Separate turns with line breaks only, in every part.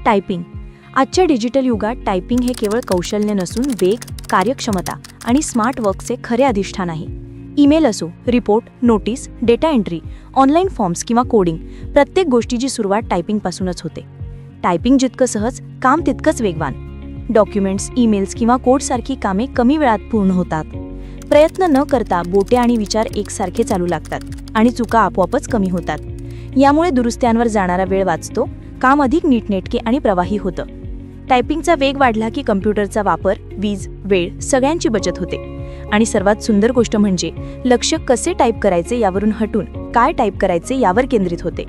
Typing. आजच्या digital युगात typing हे केवळ कौशल्य नसून वेग, कार्यक्षमता आणि स्मार्ट वर्कचे खरे अधिष्ठान आहे. ईमेल असो, report, notice, data entry, online forms किंवा कोडिंग, प्रत्येक गोष्टीची सुरुवात टायपिंगपासूनच होते. टायपिंग जितकं सहज, काम तितकंच वेगवान. डॉक्युमेंट्स, ईमेल्स किंवा कोडसारखी कामे कमी वेळात पूर्ण होतात. प्रयत्न न करता बोटे आणि विचार एकसारखे चालू लागतात आणि चुका आपोआपच कमी होतात. यामुळे दुरुस्त्यांवर जाणारा वेळ वाचतो, काम अधिक नीटनेटके आणि प्रवाही होतं. टायपिंगचा वेग वाढला की कम्प्युटरचा वापर, वीज, वेळ सगळ्यांची बचत होते. आणि सर्वात सुंदर गोष्ट म्हणजे लक्ष कसे टाईप करायचे यावरून हटून काय टाईप करायचे यावर केंद्रित होते.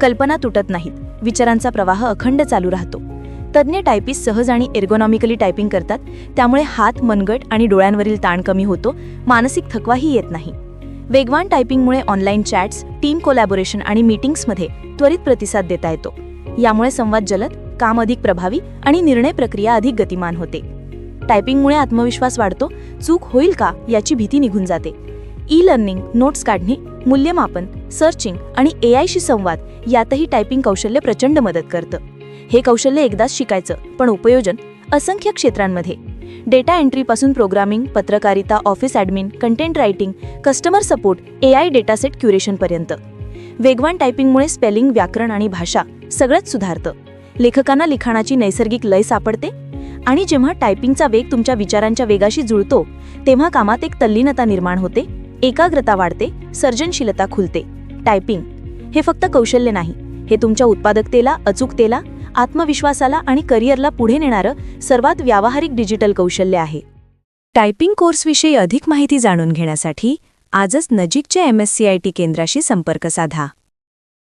कल्पना तुटत नाहीत, विचारांचा प्रवाह अखंड चालू राहतो. तज्ज्ञ टायपिस्ट सहज आणि एर्गोनॉमिकली टायपिंग करतात, त्यामुळे हात, मनगट आणि डोळ्यांवरील ताण कमी होतो, मानसिक थकवाही येत नाही. वेगवान टायपिंगमुळे ऑनलाईन चॅट्स, टीम कोलॅबोरेशन आणि मीटिंग्समध्ये त्वरित प्रतिसाद देता येतो. यामुळे संवाद जलद, काम अधिक प्रभावी आणि निर्णय प्रक्रिया अधिक गतिमान होते. टायपिंगमुळे आत्मविश्वास वाढतो, चूक होईल का याची भीती निघून जाते. ई लर्निंग, नोट्स काढणे, मूल्यमापन, सर्चिंग आणि एआयशी संवाद यातही टायपिंग कौशल्य प्रचंड मदत करतं. हे कौशल्य एकदाच शिकायचं, पण उपयोजन असंख्य क्षेत्रांमध्ये. डेटा एंट्रीपासून प्रोग्रामिंग, पत्रकारिता, office admin, content writing, customer support, AI dataset क्युरेशनपर्यंत. वेगवान टायपिंगमुळे स्पेलिंग, व्याकरण आणि भाषा सगळंच सुधारतं. लेखकांना लिखाणाची नैसर्गिक लय सापडते आणि जेव्हा टायपिंगचा वेग तुमच्या विचारांच्या वेगाशी जुळतो, तेव्हा कामात एक तल्लीनता निर्माण होते, एकाग्रता वाढते, सर्जनशीलता खुलते. टायपिंग हे फक्त कौशल्य नाही, हे तुमच्या उत्पादकतेला, अचूकतेला, आत्मविश्वासाला आणि करिअरला पुढे नेणारं सर्वात व्यावहारिक डिजिटल कौशल्य आहे. टायपिंग कोर्सविषयी अधिक माहिती जाणून घेण्यासाठी आजच नजीकच्या MSCIT केंद्राशी संपर्क साधा.